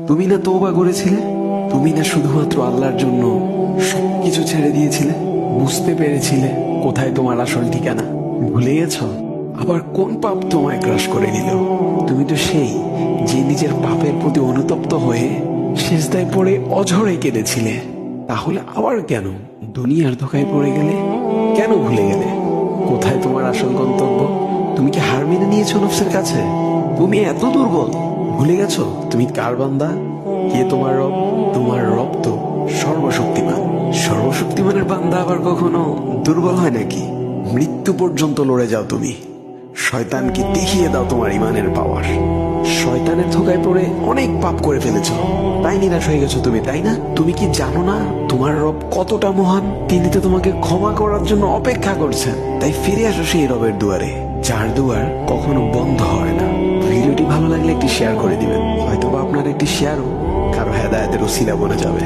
তুমি না তওবা করেছিলে? তুমি না শুধুমাত্র আল্লাহর জন্য সবকিছু ছেড়ে দিয়েছিলে? বুঝতে পেরেছিলে কোথায় তোমার আসল ঠিকানা? ভুলে গেছো? আবার কোন পাপ তোমায় গ্রাস করে নিল? তুমি তো সেই যে নিজের পাপের প্রতি অনুতপ্ত হয়ে সিজদায় পড়ে অঝরে কেঁদেছিলে। তাহলে আবার কেন দুনিয়ার ধোঁকায় পড়ে গেলে? কেন ভুলে গেলে কোথায় তোমার আসল গন্তব্য? তুমি কি হার মেনে নিয়েছো নফসের কাছে? তুমি এত দুর্বল, ভুলে গেছো তুমি কার বান্দা? কে তোমার রব? তোমার রব তো সর্বশক্তিমান। সর্বশক্তিমানের বান্দা আবার কখনো দুর্বল হয় নাকি? মৃত্যু পর্যন্ত লড়ে যাও তুমি। শয়তানকে দেখিয়ে দাও তোমার ইমানের পাওয়ার। শয়তানের ধোকায় পড়ে অনেক পাপ করে ফেলেছো, তাই নিরাশ হয়ে গেছো তুমি, তাই না? তুমি কি জানো না তোমার রব কতটা মহান? তিনি তো তোমাকে ক্ষমা করার জন্য অপেক্ষা করছেন। তাই ফিরে আসো সেই রবের দুয়ারে, যার দুয়ার কখনো বন্ধ হয় না। ভিডিওটি ভালো লাগলে একটি শেয়ার করে দিবেন, হয়তোবা আপনার একটি শেয়ারও কারো হেদায়েতের উসিলা বনে যাবে।